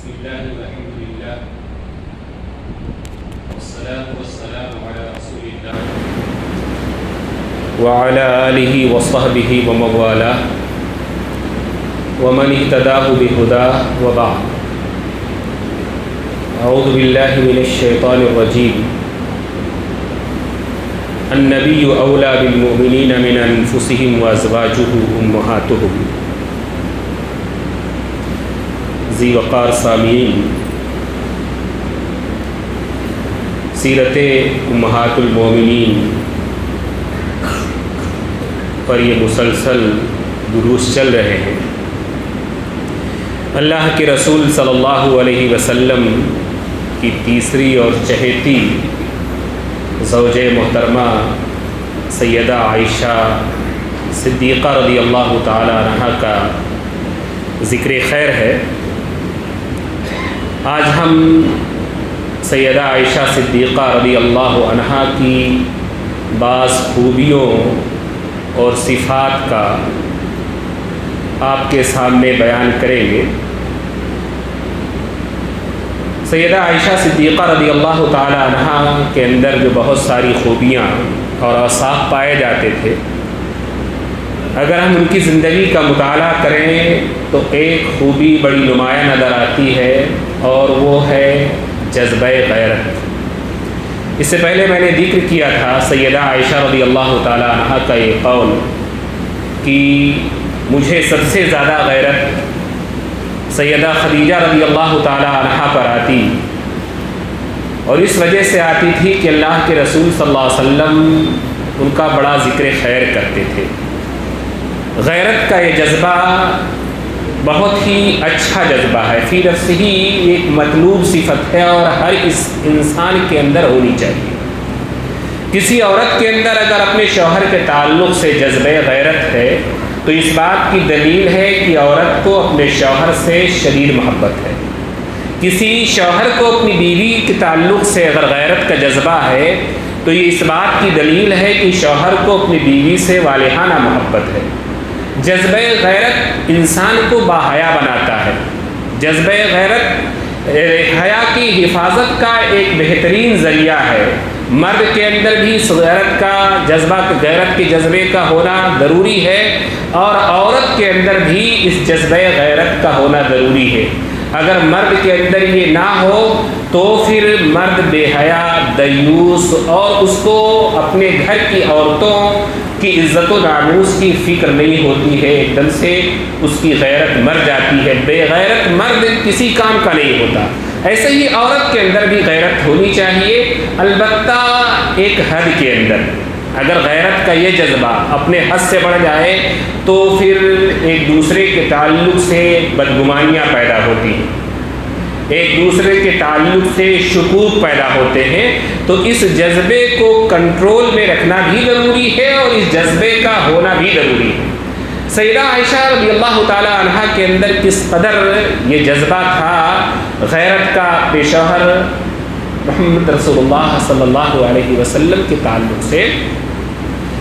بسم الله والحمد لله والصلاة والسلام على رسول الله وعلى آله وصحبه ومن والاه ومن اهتداه بهداه وبعد. أعوذ بالله من الشيطان الرجيم. النبي أولى بالمؤمنين من أنفسهم وأزواجه أمهاتهم. ذی وقار سامعین، سیرت امہات المومنین پر یہ مسلسل دروس چل رہے ہیں. اللہ کے رسول صلی اللہ علیہ وسلم کی تیسری اور چہیتی زوج محترمہ سیدہ عائشہ صدیقہ رضی اللہ تعالی عنہا کا ذکر خیر ہے. آج ہم سیدہ عائشہ صدیقہ رضی اللہ عنہا کی بعض خوبیوں اور صفات کا آپ کے سامنے بیان کریں گے. سیدہ عائشہ صدیقہ رضی اللہ تعالی عنہا کے اندر جو بہت ساری خوبیاں اور اوصاف پائے جاتے تھے، اگر ہم ان کی زندگی کا مطالعہ کریں تو ایک خوبی بڑی نمایاں نظر آتی ہے، اور وہ ہے جذبہ غیرت. اس سے پہلے میں نے ذکر کیا تھا سیدہ عائشہ رضی اللہ تعالی عنہا کا یہ قول کہ مجھے سب سے زیادہ غیرت سیدہ خدیجہ رضی اللہ تعالی عنہا پر آتی، اور اس وجہ سے آتی تھی کہ اللہ کے رسول صلی اللہ علیہ وسلم ان کا بڑا ذکر خیر کرتے تھے. غیرت کا یہ جذبہ بہت ہی اچھا جذبہ ہے، فی نفسہ ہی ایک مطلوب صفت ہے اور ہر اس انسان کے اندر ہونی چاہیے. کسی عورت کے اندر اگر اپنے شوہر کے تعلق سے جذبہ غیرت ہے تو اس بات کی دلیل ہے کہ عورت کو اپنے شوہر سے شدید محبت ہے. کسی شوہر کو اپنی بیوی کے تعلق سے اگر غیرت کا جذبہ ہے تو یہ اس بات کی دلیل ہے کہ شوہر کو اپنی بیوی سے والہانہ محبت ہے. جذبہ غیرت انسان کو باحیا بناتا ہے. جذبہ غیرت حیا کی حفاظت کا ایک بہترین ذریعہ ہے. مرد کے اندر بھی اس غیرت کا جذبہ، غیرت کے جذبے کا ہونا ضروری ہے، اور عورت کے اندر بھی اس جذبہ غیرت کا ہونا ضروری ہے. اگر مرد کے اندر یہ نہ ہو تو پھر مرد بے حیا، دیوس، اور اس کو اپنے گھر کی عورتوں کی عزت و ناموس کی فکر نہیں ہوتی ہے، ایک دم سے اس کی غیرت مر جاتی ہے. بے غیرت مرد کسی کام کا نہیں ہوتا. ایسے ہی عورت کے اندر بھی غیرت ہونی چاہیے، البتہ ایک حد کے اندر. اگر غیرت کا یہ جذبہ اپنے حد سے بڑھ جائے تو پھر ایک دوسرے کے تعلق سے بدگمانیاں پیدا ہوتی ہیں، ایک دوسرے کے تعلق سے شکوک پیدا ہوتے ہیں. تو اس جذبے کو کنٹرول میں رکھنا بھی ضروری ہے اور اس جذبے کا ہونا بھی ضروری ہے. سیدہ عائشہ رضی اللہ تعالی عنہا کے اندر کس قدر یہ جذبہ تھا غیرت کا اپنے شوہر محمد رسول اللہ صلی اللہ علیہ وسلم کے تعلق سے.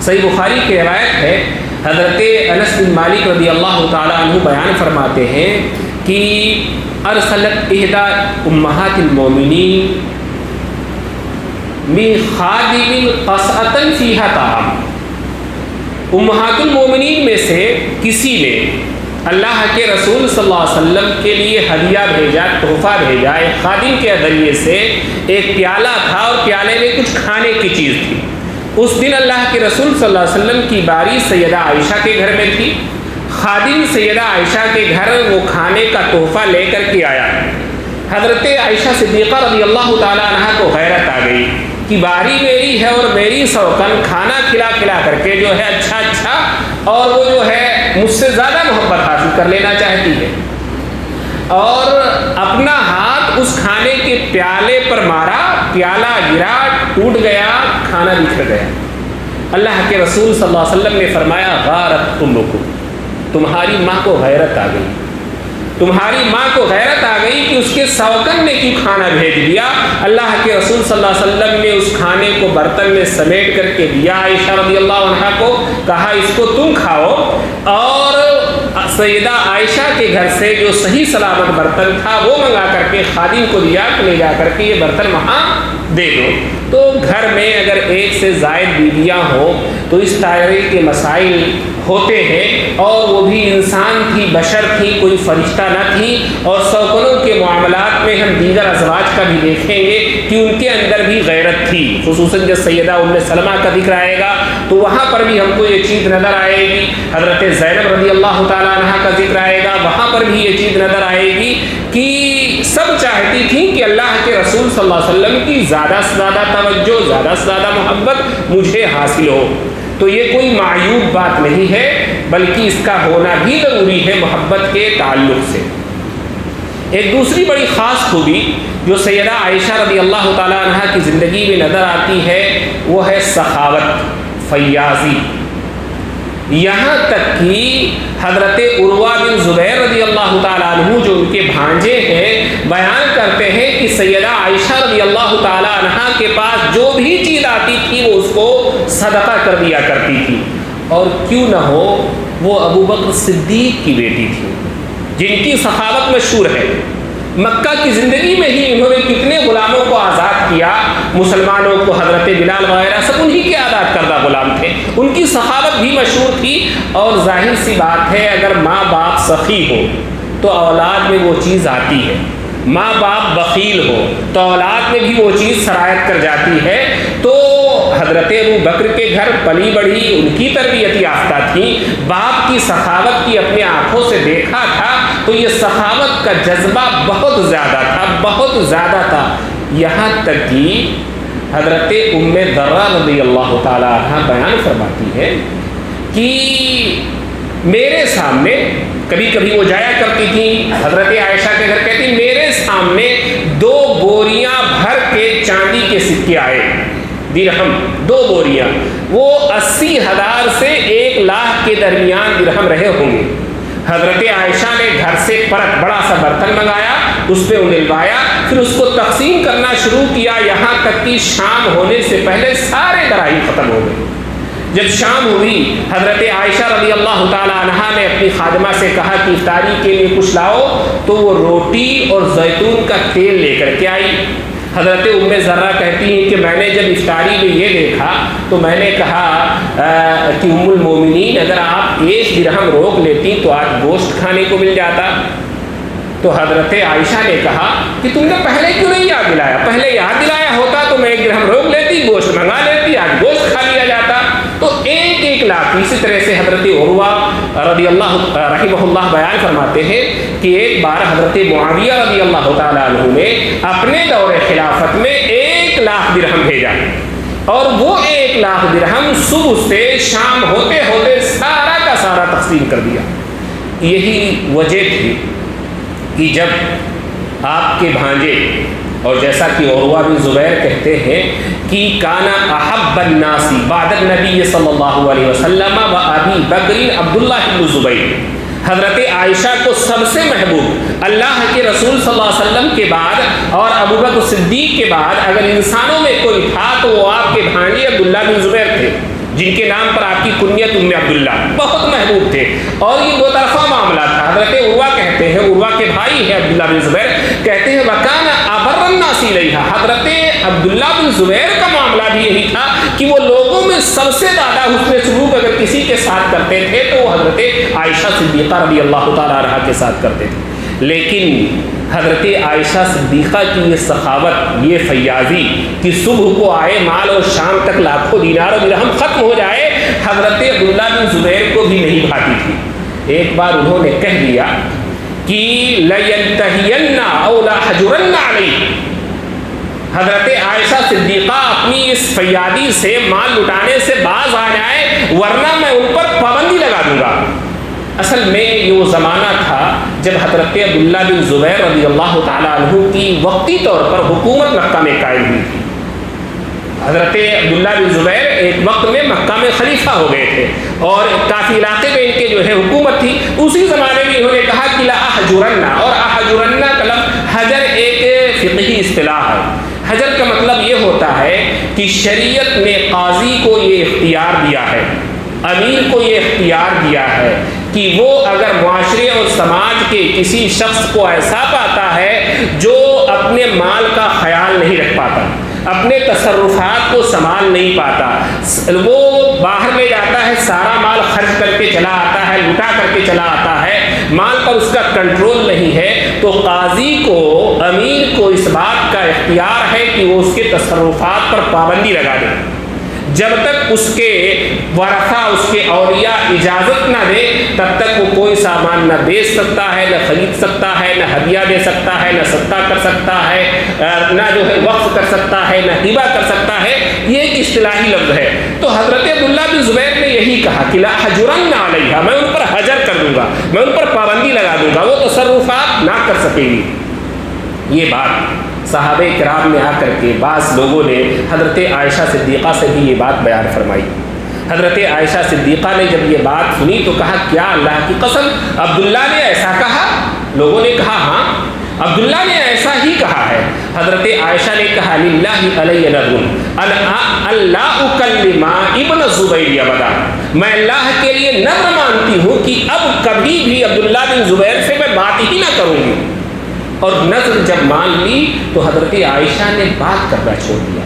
صحیح بخاری کی روایت ہے، حضرت انس بن مالک رضی اللہ تعالی عنہ بیان فرماتے ہیں کہ ارسلت احدى امہات المومنین من خادم قصعة فیہا طعام. امہات المومنین میں سے کسی نے اللہ کے رسول صلی اللہ علیہ وسلم کے لیے ہدیہ بھیجا، تحفہ بھیجا. ایک خادم کے ذریعے سے ایک پیالہ تھا اور پیالے میں کچھ کھانے کی چیز تھی. اس دن اللہ کے رسول صلی اللہ علیہ وسلم کی باری سیدہ عائشہ کے گھر میں تھی. خادم سیدہ عائشہ کے گھر وہ کھانے کا تحفہ لے کر کے آیا. حضرت عائشہ صدیقہ رضی اللہ تعالی عنہا کو غیرت آ گئی کہ باری میری ہے اور میری سوکن کھانا کھلا کر کے جو ہے اچھا اور وہ جو ہے مجھ سے زیادہ محبت حاصل کر لینا چاہتی ہے، اور اپنا ہاتھ اس کھانے کے پیالے پر مارا. پیالہ گرا، ٹوٹ گیا، کھانا بکھر گیا. اللہ کے رسول صلی اللہ علیہ وسلم نے فرمایا غارت امکم، تمہاری ماں کو غیرت آ گئی، تمہاری ماں کو غیرت آ گئی کہ اس کے سوکن نے کیوں کھانا بھیج دیا. اللہ کے رسول صلی اللہ علیہ وسلم نے اس کھانے کو برتن میں سمیٹ کر کے دیا. عائشہ رضی اللہ عنہا کو کہا اس کو تم کھاؤ، اور سیدہ عائشہ کے گھر سے جو صحیح سلامت برتن تھا وہ منگا کر کے خادم کو دیا کہ لے جا کر کے یہ برتن وہاں دے دو. تو گھر میں اگر ایک سے زائد بیویاں ہوں تو اس طرح کے مسائل ہوتے ہیں، اور وہ بھی انسان تھی، بشر تھی، کوئی فرشتہ نہ تھی. اور سوکنوں کے معاملات میں ہم دیگر ازواج کا بھی دیکھیں گے کہ ان کے اندر بھی غیرت تھی. خصوصاً جب سیدہ ام سلمہ کا ذکر آئے گا تو وہاں پر بھی ہم کو یہ چیز نظر آئے گی. حضرت زینب رضی اللہ تعالیٰ عنہ کا ذکر آئے گا، وہاں پر بھی یہ چیز نظر آئے گی کہ سب چاہتی تھیں کہ اللہ کے رسول صلی اللہ علیہ وسلم کی زیادہ سے زیادہ توجہ، زیادہ سے زیادہ محبت مجھے حاصل ہو. تو یہ کوئی معیوب بات نہیں ہے، بلکہ اس کا ہونا بھی ضروری ہے محبت کے تعلق سے. ایک دوسری بڑی خاص خوبی جو سیدہ عائشہ رضی اللہ تعالیٰ عنہ کی زندگی میں نظر آتی ہے وہ ہے سخاوت، فیاضی. یہاں تک کہ حضرت عروہ بن زبیر رضی اللہ تعالیٰ عنہ جو ان کے بھانجے ہیں بیان کرتے ہیں کہ سیدہ عائشہ رضی اللہ تعالیٰ عنہ کے پاس جو بھی چیز آتی تھی وہ اس کو صدقہ کر دیا کرتی تھی. اور کیوں نہ ہو وہ ابو بکر صدیق کی بیٹی تھی جن کی سخاوت مشہور ہے. مکہ کی زندگی میں ہی انہوں نے کتنے غلاموں کو آزاد کیا، مسلمانوں کو، حضرت بلال وغیرہ سب انہی کے آزاد کردہ غلام تھے. ان کی سخاوت بھی مشہور تھی. اور ظاہر سی بات ہے اگر ماں باپ سخی ہو تو اولاد میں وہ چیز آتی ہے، ماں باپ بخیل ہو تو اولاد میں بھی وہ چیز سرایت کر جاتی ہے. تو حضرت ابو بکر کے گھر پلی بڑھی، ان کی تربیت یافتہ تھیں، باپ کی سخاوت کی اپنے آنکھوں سے دیکھا تھا تو یہ سخاوت کا جذبہ بہت زیادہ تھا، بہت زیادہ تھا. یہاں تک کہ حضرت ام ذرہ رضی اللہ تعالیٰ عنہ بیان فرماتی ہے کہ میرے سامنے کبھی کبھی وہ جایا کرتی تھی حضرت عائشہ کے گھر، کہتی میرے سامنے 2 بوریاں بھر کے چاندی کے سکے آئے، درہم 2 بوریاں، وہ 80,000 سے 1,00,000 کے درمیان درہم رہے ہوں گے. حضرت عائشہ نے گھر سے پرت بڑا سا برتن منگایا، اس پہ انلوایا، پھر اس کو تقسیم کرنا شروع کیا، یہاں تک کہ شام ہونے سے پہلے سارے دراہیم ختم ہو گئے. جب شام ہوئی حضرت عائشہ رضی اللہ تعالی عنہا نے اپنی خادمہ سے کہا کہ افطاری کے لیے کچھ لاؤ، تو وہ روٹی اور زیتون کا تیل لے کر کے آئی. حضرت ام ذرہ کہتی ہیں کہ میں نے جب افطاری میں یہ دیکھا تو میں نے کہا کہ ام المومنین اگر آپ 1 درہم روک لیتی تو آج گوشت کھانے کو مل جاتا. تو حضرت عائشہ نے کہا کہ تم نے پہلے کیوں نہیں یاد دلایا، پہلے یاد دلایا ہوتا تو میں 1 درہم روک لیتی، گوشت منگا لیتی، آج گوشت کھا لیا جاتا. تو 1 لاکھ. اسی طرح سے حضرت عروہ رضی اللہ رحمہ اللہ بیان فرماتے ہیں کہ ایک بار حضرت معاویہ رضی اللہ تعالیٰ عنہ نے اپنے دور خلافت میں 1,00,000 درہم بھیجا، اور وہ 1,00,000 درہم صبح سے شام ہوتے ہوتے سارا کا سارا تقسیم کر دیا. یہی وجہ تھی کہ جب آپ کے بھانجے، اور جیسا کہ عروہ بن زبیر کہتے ہیں کہ کانا احب الناس بعد النبی صلی اللہ علیہ وسلم و ابی بکر عبداللہ بن زبیر، حضرت عائشہ کو سب سے محبوب اللہ کے رسول صلی اللہ علیہ وسلم کے بعد اور ابو بکر صدیق کے بعد اگر انسانوں میں کوئی تھا تو وہ آپ کے بھانجے عبداللہ بن زبیر تھے، جن کے نام پر آپ کی کنیت ام عبداللہ، بہت محبوب تھے. اور یہ 2 طرفہ معاملہ تھا. حضرت عروہ کہتے ہیں، عروہ کے بھائی ہیں عبداللہ بن زبیر، کہتے ہیں وَكَانَ أَبَرَّ النَّاسِ إِلَيْهَا، حضرت عبداللہ بن زبیر کا معاملہ بھی یہی تھا کہ وہ لوگوں میں سب سے زیادہ حسن سلوک اگر کسی کے ساتھ کرتے تھے تو وہ حضرت عائشہ صدیقہ رضی اللہ تعالیٰ عنہا کے ساتھ کرتے تھے. لیکن حضرت عائشہ صدیقہ کی یہ سخاوت، یہ فیاضی کہ صبح کو آئے مال اور شام تک لاکھوں دینار اور درہم ختم ہو جائے، حضرت عبداللہ بن زبیر کو بھی نہیں بھاتی تھی. ایک بار انہوں نے کہہ دیا کہ لَيَنْتَهِيَنَّ أَوْ لَأَحْجُرَنَّ عَلَيْهِ، حضرت عائشہ صدیقہ اپنی اس فیاضی سے، مال لٹانے سے باز آ جائے ورنہ میں ان پر پابندی لگا دوں گا. اصل میں یہ وہ زمانہ تھا جب حضرت عبداللہ بن زبیر رضی اللہ تعالیٰ عنہ کی وقتی طور پر حکومت مکہ میں قائم ہوئی تھی. حضرت عبداللہ بن زبیر ایک وقت میں مکہ میں خلیفہ ہو گئے تھے اور کافی علاقے میں ان کے جو ہے حکومت تھی. اسی زمانے میں انہوں نے کہا کہ لَأَحْجُرَنَّ، اور احجرن کا لفظ حجر ایک فقہی اصطلاح ہے. حجر کا مطلب یہ ہوتا ہے کہ شریعت نے قاضی کو یہ اختیار دیا ہے، امیر کو یہ اختیار دیا ہے کہ وہ اگر معاشرے اور سماج کے کسی شخص کو ایسا پاتا ہے جو اپنے مال کا خیال نہیں رکھ پاتا، اپنے تصرفات کو سنبھال نہیں پاتا، وہ باہر میں جاتا ہے سارا مال خرچ کر کے چلا آتا ہے، لٹا کر کے چلا آتا ہے، مال پر اس کا کنٹرول نہیں ہے، تو قاضی کو، امیر کو اس بات کا اختیار ہے کہ وہ اس کے تصرفات پر پابندی لگا دے، جب تک اس کے ورثہ، اس کے اولیاء اجازت نہ دے تب تک وہ کوئی سامان نہ بیچ سکتا ہے، نہ خرید سکتا ہے، نہ ہدیہ دے سکتا ہے، نہ صدقہ کر سکتا ہے، نہ جو ہے وقف کر سکتا ہے، نہ ہبہ کر سکتا ہے۔ یہ ایک اصطلاحی لفظ ہے۔ تو حضرت عبداللہ بن زبیر نے یہی کہا کہ لا حجرن علیہا، میں ان پر حجر کر دوں گا، میں ان پر پابندی لگا دوں گا، وہ تصرفات نہ کر سکے گی۔ یہ بات صحابہ کرام نے آ کر کے بعض لوگوں نے حضرت عائشہ صدیقہ سے بھی یہ بات بیان فرمائی۔ حضرت عائشہ صدیقہ نے جب یہ بات سنی تو کہا کیا اللہ کی قسم عبداللہ نے ایسا کہا؟ لوگوں نے کہا ہاں عبداللہ نے ایسا ہی کہا ہے۔ حضرت عائشہ نے کہا للہ علی نذر اللہ اکلم ابن الزبیر ابدا، میں اللہ کے لیے نذر مانتی ہوں کہ اب کبھی بھی عبداللہ بن زبیر سے میں بات ہی نہ کروں گی۔ اور نذر جب مان لی تو حضرت عائشہ نے بات کرنا چھوڑ دیا۔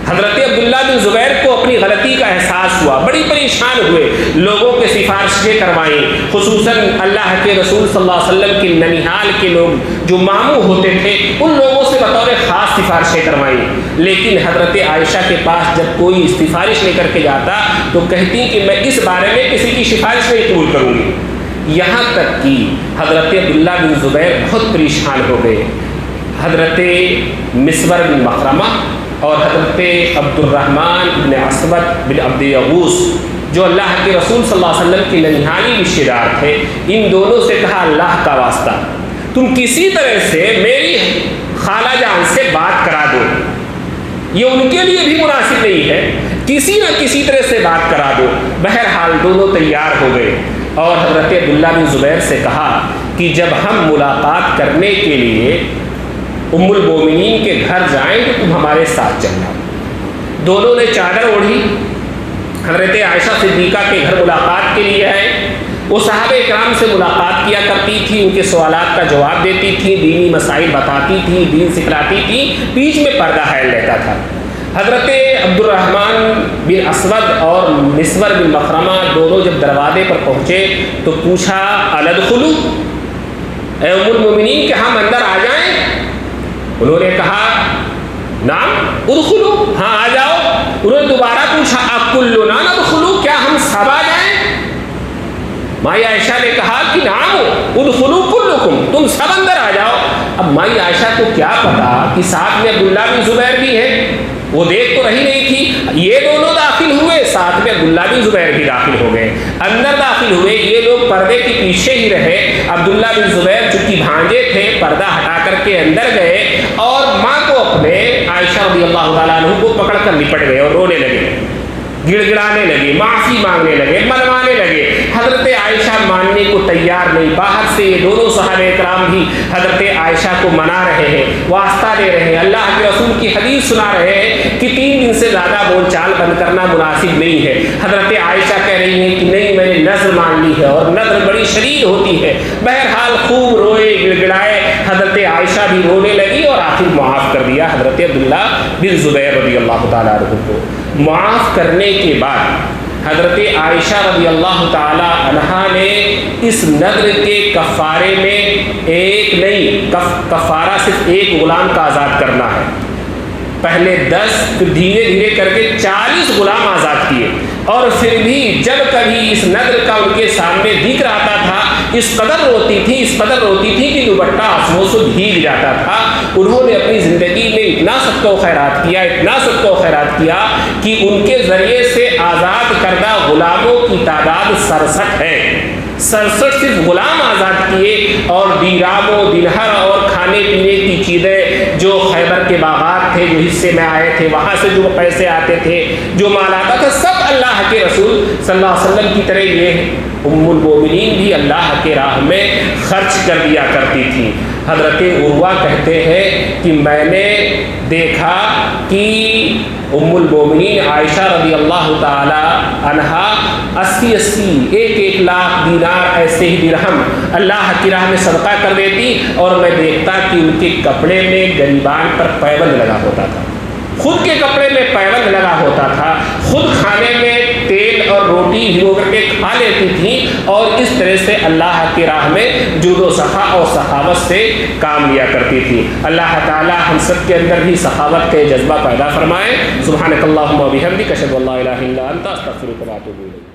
حضرت عبداللہ بن زبیر کو اپنی غلطی کا احساس ہوا، بڑی پریشان ہوئے، لوگوں کے سفارشیں کروائیں، خصوصاً اللہ کے رسول صلی اللہ علیہ وسلم کے ننیحال کے لوگ جو ماموں ہوتے تھے ان لوگوں سے بطور خاص سفارشیں کروائیں، لیکن حضرت عائشہ کے پاس جب کوئی سفارش لے کر کے جاتا تو کہتی کہ میں اس بارے میں کسی کی سفارش نہیں قبول کروں گی۔ یہاں تک کہ حضرت عبداللہ بن زبیر بہت پریشان ہو گئے۔ حضرت مسور بن مخرمہ اور حضرت عبد الرحمن بن اسود بن عبد یغوث جو اللہ کے رسول صلی اللہ علیہ وسلم کے ننیحالی رشتے دار تھے، ان دونوں سے کہا اللہ کا واسطہ تم کسی طرح سے میری خالہ جان سے بات کرا دو، یہ ان کے لیے بھی مناسب نہیں ہے، کسی نہ کسی طرح سے بات کرا دو۔ بہرحال دونوں تیار ہو گئے اور حضرت عبداللہ بن زبیر سے کہا کہ جب ہم ملاقات کرنے کے لیے ام المومنین کے گھر جائیں تو تم ہمارے ساتھ چلنا۔ دونوں نے چادر اوڑھی، حضرت عائشہ صدیقہ کے گھر ملاقات کے لیے آئے۔ وہ صحابہ کرام سے ملاقات کیا کرتی تھی، ان کے سوالات کا جواب دیتی تھی، دینی مسائل بتاتی تھی، دین سکھلاتی تھی، بیچ میں پردہ حائل رہتا تھا۔ حضرت عبد الرحمن بن اسود اور مسور بن مخرمہ دونوں جب دروازے پر پہنچے تو پوچھا الادخلو، اے ام المومنین کہ ہم اندر آ جائیں؟ انہوں نے کہا نعم ادخلو، ہاں آ جاؤ۔ انہوں نے دوبارہ پوچھا اکلنا ندخلو، کیا ہم سب آ جائیں؟ مائی عائشہ نے کہا کہ نعم ادخلو کلکم، تم سب اندر آ جاؤ۔ اب مائی عائشہ کو کیا پتا کہ ساتھ میں عبداللہ بن زبیر بھی ہے، وہ دیکھ تو رہی نہیں تھی۔ یہ دونوں داخل ہوئے، ساتھ میں عبداللہ بن زبیر بھی داخل ہو گئے، اندر داخل ہوئے، یہ لوگ پردے کے پیچھے ہی رہے۔ عبداللہ بن زبیر چونکہ بھانجے تھے پردہ ہٹا کر کے اندر گئے اور ماں کو اپنے عائشہ رضی اللہ تعالیٰ عنہ کو پکڑ کر لپٹ گئے اور رونے لگے، گڑ گڑانے لگے، معافی مانگنے لگے، منوانے لگے۔ حضرت عائشہ ماننے کو تیار نہیں۔ باہر سے یہ دونوں صحابہ کرام بھی حضرت عائشہ کو منا رہے ہیں، واسطہ دے رہے ہیں، اللہ کے رسول کی حدیث سنا رہے ہیں کہ 3 دن سے زیادہ بول چال بند کرنا مناسب نہیں ہے۔ حضرت عائشہ کہہ رہی ہیں کہ نہیں میں نے نذر مان لی ہے، اور نذر بڑی شدید ہوتی ہے۔ بہرحال خوب روئے، گڑ گڑائے، حضرت عائشہ بھی رونے لگی اور آخر معاف کر دیا حضرت عبداللہ بن زبیر رضی اللہ تعالیٰ عنہ کو۔ معاف کرنے کے بعد حضرت عائشہ رضی اللہ تعالی عنہا نے اس نذر کے کفارے میں ایک نہیں، کفارہ صرف ایک غلام کا آزاد کرنا ہے۔ پہلے 10 پھر دھیرے دھیرے کر کے 40 غلام آزاد کیے، اور پھر بھی جب کبھی اس نذر کا ان کے سامنے ذکر آتا تھا اس قدر روتی تھی کہ دوپٹہ آنسوؤں سے بھیگ جاتا تھا۔ انہوں نے اپنی زندگی میں اتنا صدقہ و خیرات کیا کہ ان کے ذریعے سے آزاد کردہ غلاموں کی تعداد 67 ہے۔ 67 صرف غلام آزاد کیے، اور دیرام و دینہر اور کھانے پینے کی چیزیں جو خیبر کے باغات تھے، جو حصے میں آئے تھے، وہاں سے جو پیسے آتے تھے، جو مال آتا تھا، سب اللہ کے رسول صلی اللہ علیہ وسلم کی طرح یہ ام المومنین بھی اللہ کے راہ میں خرچ کر دیا کرتی تھی۔ حضرت عروہ کہتے ہیں کہ میں نے دیکھا کہ ام المومنین عائشہ رضی اللہ تعالی عنہا 1 لاکھ دینار ایسے ہی درہم اللہ کی راہ میں صدقہ کر دیتی، اور میں دیکھتا کہ ان کے کپڑے میں گریبان پر پیبند لگا ہوتا تھا، خود کے کپڑے میں پیبند لگا ہوتا تھا، خود کھانے میں تیل اور روٹی بھگو کر کے کھا لیتی تھیں، اور اس طرح سے اللہ کی راہ میں جود و سخا اور سخاوت سے کام لیا کرتی تھی۔ اللہ تعالی ہم سب کے اندر بھی سخاوت کے جذبہ پیدا فرمائے۔ سبحانک اللہم و بحمدک، اشہد ان لا الہ الا انت، استغفرک و اتوب الیک۔